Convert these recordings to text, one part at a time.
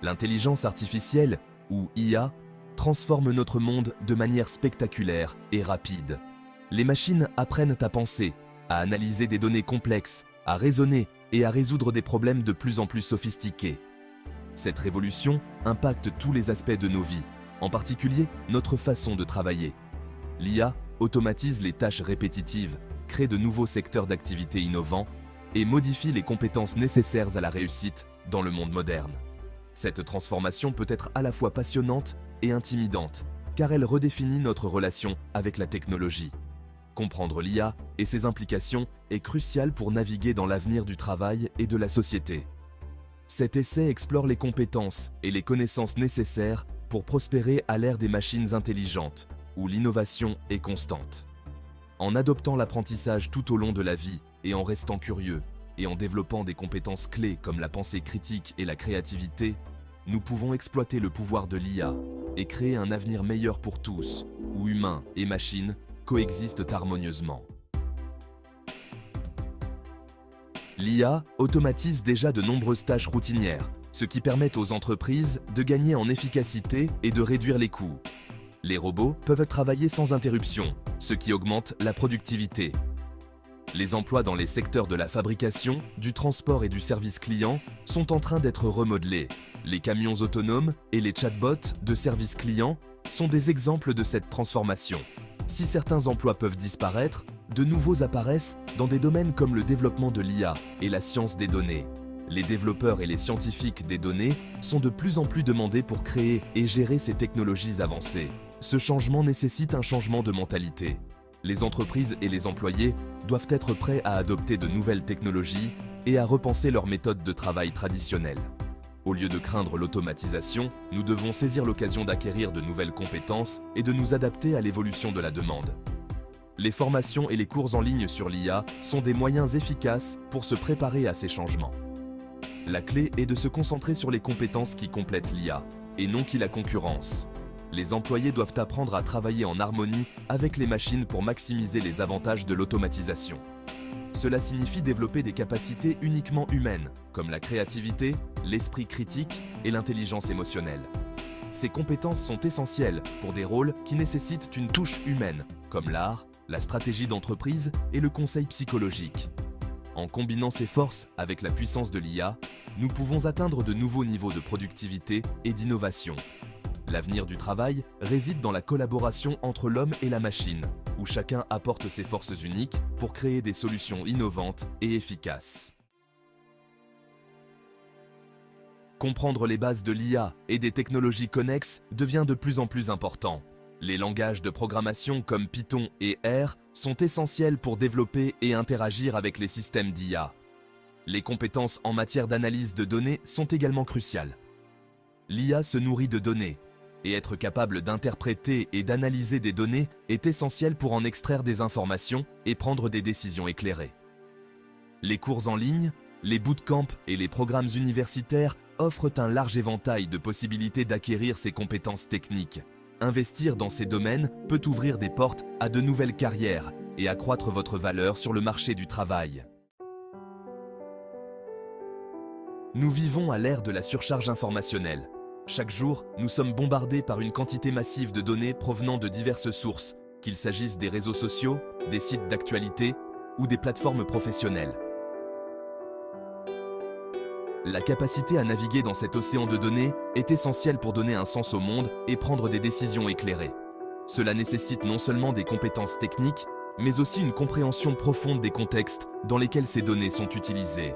L'intelligence artificielle, ou IA, transforme notre monde de manière spectaculaire et rapide. Les machines apprennent à penser, à analyser des données complexes, à raisonner et à résoudre des problèmes de plus en plus sophistiqués. Cette révolution impacte tous les aspects de nos vies, en particulier notre façon de travailler. L'IA automatise les tâches répétitives, crée de nouveaux secteurs d'activité innovants et modifie les compétences nécessaires à la réussite dans le monde moderne. Cette transformation peut être à la fois passionnante et intimidante, car elle redéfinit notre relation avec la technologie. Comprendre l'IA et ses implications est crucial pour naviguer dans l'avenir du travail et de la société. Cet essai explore les compétences et les connaissances nécessaires pour prospérer à l'ère des machines intelligentes, où l'innovation est constante. En adoptant l'apprentissage tout au long de la vie et en restant curieux, et en développant des compétences clés comme la pensée critique et la créativité, nous pouvons exploiter le pouvoir de l'IA et créer un avenir meilleur pour tous, où humains et machines coexistent harmonieusement. L'IA automatise déjà de nombreuses tâches routinières, ce qui permet aux entreprises de gagner en efficacité et de réduire les coûts. Les robots peuvent travailler sans interruption, ce qui augmente la productivité. Les emplois dans les secteurs de la fabrication, du transport et du service client sont en train d'être remodelés. Les camions autonomes et les chatbots de service client sont des exemples de cette transformation. Si certains emplois peuvent disparaître, de nouveaux apparaissent dans des domaines comme le développement de l'IA et la science des données. Les développeurs et les scientifiques des données sont de plus en plus demandés pour créer et gérer ces technologies avancées. Ce changement nécessite un changement de mentalité. Les entreprises et les employés doivent être prêts à adopter de nouvelles technologies et à repenser leurs méthodes de travail traditionnelles. Au lieu de craindre l'automatisation, nous devons saisir l'occasion d'acquérir de nouvelles compétences et de nous adapter à l'évolution de la demande. Les formations et les cours en ligne sur l'IA sont des moyens efficaces pour se préparer à ces changements. La clé est de se concentrer sur les compétences qui complètent l'IA, et non qui la concurrencent. Les employés doivent apprendre à travailler en harmonie avec les machines pour maximiser les avantages de l'automatisation. Cela signifie développer des capacités uniquement humaines, comme la créativité, l'esprit critique et l'intelligence émotionnelle. Ces compétences sont essentielles pour des rôles qui nécessitent une touche humaine, comme l'art, la stratégie d'entreprise et le conseil psychologique. En combinant ces forces avec la puissance de l'IA, nous pouvons atteindre de nouveaux niveaux de productivité et d'innovation. L'avenir du travail réside dans la collaboration entre l'homme et la machine, où chacun apporte ses forces uniques pour créer des solutions innovantes et efficaces. Comprendre les bases de l'IA et des technologies connexes devient de plus en plus important. Les langages de programmation comme Python et R sont essentiels pour développer et interagir avec les systèmes d'IA. Les compétences en matière d'analyse de données sont également cruciales. L'IA se nourrit de données, et être capable d'interpréter et d'analyser des données est essentiel pour en extraire des informations et prendre des décisions éclairées. Les cours en ligne, les bootcamps et les programmes universitaires offrent un large éventail de possibilités d'acquérir ces compétences techniques. Investir dans ces domaines peut ouvrir des portes à de nouvelles carrières et accroître votre valeur sur le marché du travail. Nous vivons à l'ère de la surcharge informationnelle. Chaque jour, nous sommes bombardés par une quantité massive de données provenant de diverses sources, qu'il s'agisse des réseaux sociaux, des sites d'actualité ou des plateformes professionnelles. La capacité à naviguer dans cet océan de données est essentielle pour donner un sens au monde et prendre des décisions éclairées. Cela nécessite non seulement des compétences techniques, mais aussi une compréhension profonde des contextes dans lesquels ces données sont utilisées.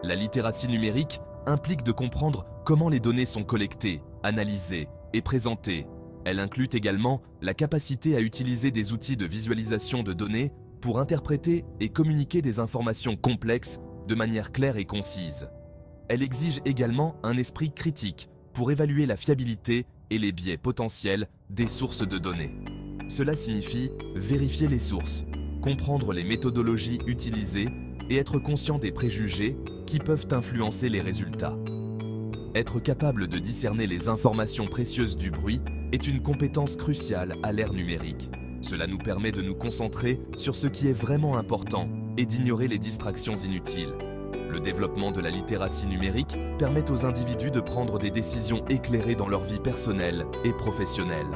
La littératie numérique implique de comprendre comment les données sont collectées, analysées et présentées. Elle inclut également la capacité à utiliser des outils de visualisation de données pour interpréter et communiquer des informations complexes de manière claire et concise. Elle exige également un esprit critique pour évaluer la fiabilité et les biais potentiels des sources de données. Cela signifie vérifier les sources, comprendre les méthodologies utilisées et être conscient des préjugés qui peuvent influencer les résultats. Être capable de discerner les informations précieuses du bruit est une compétence cruciale à l'ère numérique. Cela nous permet de nous concentrer sur ce qui est vraiment important et d'ignorer les distractions inutiles. Le développement de la littératie numérique permet aux individus de prendre des décisions éclairées dans leur vie personnelle et professionnelle.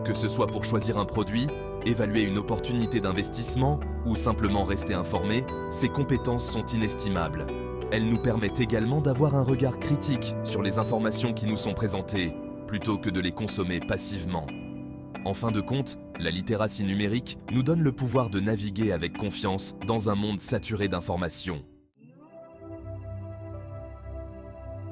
Que ce soit pour choisir un produit, évaluer une opportunité d'investissement ou simplement rester informé, ces compétences sont inestimables. Elles nous permettent également d'avoir un regard critique sur les informations qui nous sont présentées, plutôt que de les consommer passivement. En fin de compte, la littératie numérique nous donne le pouvoir de naviguer avec confiance dans un monde saturé d'informations.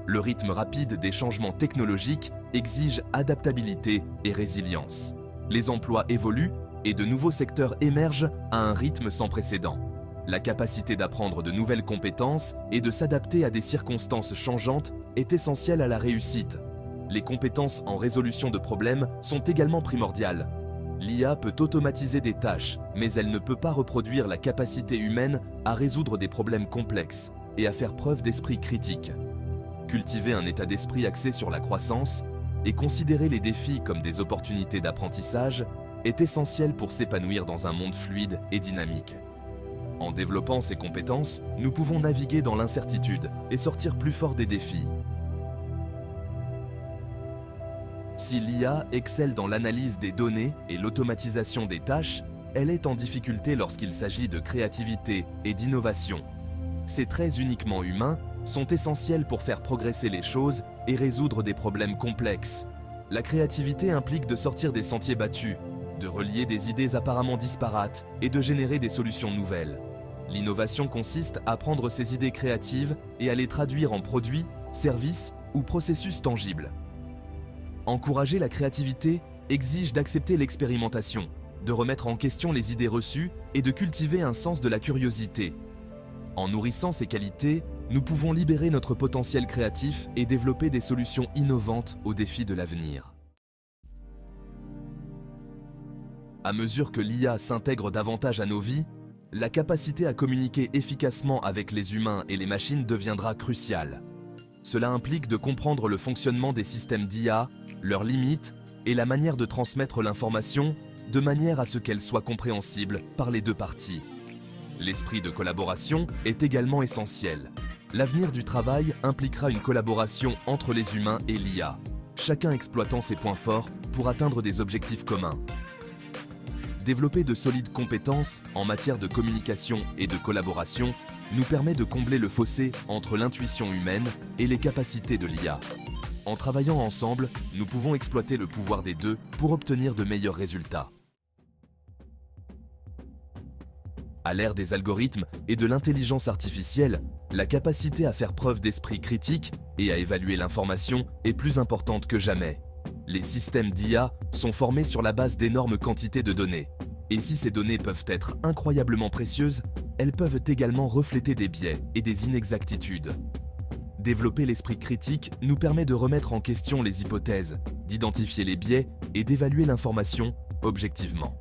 Le rythme rapide des changements technologiques exige adaptabilité et résilience. Les emplois évoluent et de nouveaux secteurs émergent à un rythme sans précédent. La capacité d'apprendre de nouvelles compétences et de s'adapter à des circonstances changeantes est essentielle à la réussite. Les compétences en résolution de problèmes sont également primordiales. L'IA peut automatiser des tâches, mais elle ne peut pas reproduire la capacité humaine à résoudre des problèmes complexes et à faire preuve d'esprit critique. Cultiver un état d'esprit axé sur la croissance et considérer les défis comme des opportunités d'apprentissage est essentiel pour s'épanouir dans un monde fluide et dynamique. En développant ces compétences, nous pouvons naviguer dans l'incertitude et sortir plus fort des défis. Si l'IA excelle dans l'analyse des données et l'automatisation des tâches, elle est en difficulté lorsqu'il s'agit de créativité et d'innovation. Ces traits uniquement humains sont essentiels pour faire progresser les choses et résoudre des problèmes complexes. La créativité implique de sortir des sentiers battus, de relier des idées apparemment disparates et de générer des solutions nouvelles. L'innovation consiste à prendre ces idées créatives et à les traduire en produits, services ou processus tangibles. Encourager la créativité exige d'accepter l'expérimentation, de remettre en question les idées reçues et de cultiver un sens de la curiosité. En nourrissant ces qualités, nous pouvons libérer notre potentiel créatif et développer des solutions innovantes aux défis de l'avenir. À mesure que l'IA s'intègre davantage à nos vies, la capacité à communiquer efficacement avec les humains et les machines deviendra cruciale. Cela implique de comprendre le fonctionnement des systèmes d'IA, leurs limites et la manière de transmettre l'information de manière à ce qu'elle soit compréhensible par les deux parties. L'esprit de collaboration est également essentiel. L'avenir du travail impliquera une collaboration entre les humains et l'IA, chacun exploitant ses points forts pour atteindre des objectifs communs. Développer de solides compétences en matière de communication et de collaboration nous permet de combler le fossé entre l'intuition humaine et les capacités de l'IA. En travaillant ensemble, nous pouvons exploiter le pouvoir des deux pour obtenir de meilleurs résultats. À l'ère des algorithmes et de l'intelligence artificielle, la capacité à faire preuve d'esprit critique et à évaluer l'information est plus importante que jamais. Les systèmes d'IA sont formés sur la base d'énormes quantités de données. Et si ces données peuvent être incroyablement précieuses, elles peuvent également refléter des biais et des inexactitudes. Développer l'esprit critique nous permet de remettre en question les hypothèses, d'identifier les biais et d'évaluer l'information objectivement.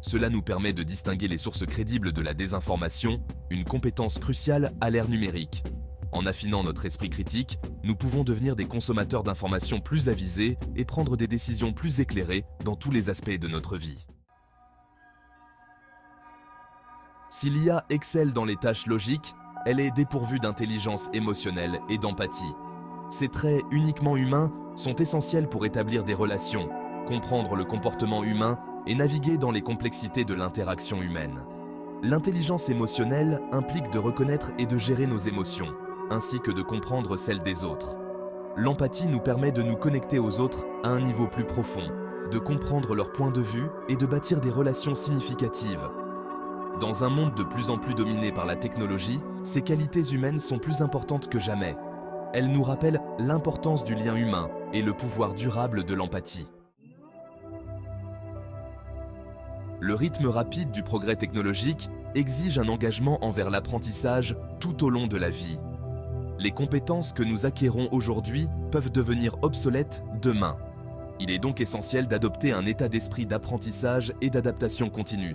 Cela nous permet de distinguer les sources crédibles de la désinformation, une compétence cruciale à l'ère numérique. En affinant notre esprit critique, nous pouvons devenir des consommateurs d'informations plus avisés et prendre des décisions plus éclairées dans tous les aspects de notre vie. Si l'IA excelle dans les tâches logiques, elle est dépourvue d'intelligence émotionnelle et d'empathie. Ces traits uniquement humains sont essentiels pour établir des relations, comprendre le comportement humain et naviguer dans les complexités de l'interaction humaine. L'intelligence émotionnelle implique de reconnaître et de gérer nos émotions, ainsi que de comprendre celles des autres. L'empathie nous permet de nous connecter aux autres à un niveau plus profond, de comprendre leur point de vue et de bâtir des relations significatives. Dans un monde de plus en plus dominé par la technologie, ces qualités humaines sont plus importantes que jamais. Elles nous rappellent l'importance du lien humain et le pouvoir durable de l'empathie. Le rythme rapide du progrès technologique exige un engagement envers l'apprentissage tout au long de la vie. Les compétences que nous acquérons aujourd'hui peuvent devenir obsolètes demain. Il est donc essentiel d'adopter un état d'esprit d'apprentissage et d'adaptation continue.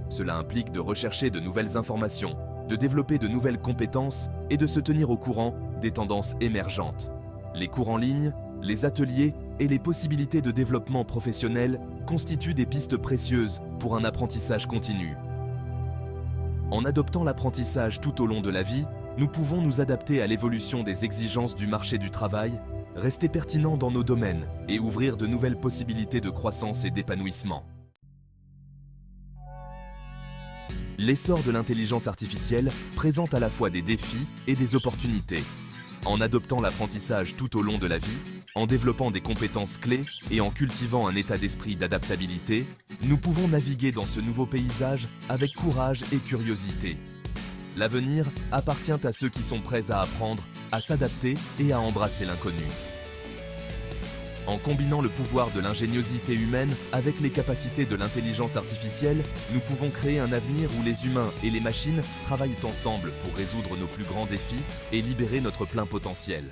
Cela implique de rechercher de nouvelles informations, de développer de nouvelles compétences et de se tenir au courant des tendances émergentes. Les cours en ligne, les ateliers et les possibilités de développement professionnel constituent des pistes précieuses pour un apprentissage continu. En adoptant l'apprentissage tout au long de la vie, nous pouvons nous adapter à l'évolution des exigences du marché du travail, rester pertinents dans nos domaines et ouvrir de nouvelles possibilités de croissance et d'épanouissement. L'essor de l'intelligence artificielle présente à la fois des défis et des opportunités. En adoptant l'apprentissage tout au long de la vie, en développant des compétences clés et en cultivant un état d'esprit d'adaptabilité, nous pouvons naviguer dans ce nouveau paysage avec courage et curiosité. L'avenir appartient à ceux qui sont prêts à apprendre, à s'adapter et à embrasser l'inconnu. En combinant le pouvoir de l'ingéniosité humaine avec les capacités de l'intelligence artificielle, nous pouvons créer un avenir où les humains et les machines travaillent ensemble pour résoudre nos plus grands défis et libérer notre plein potentiel.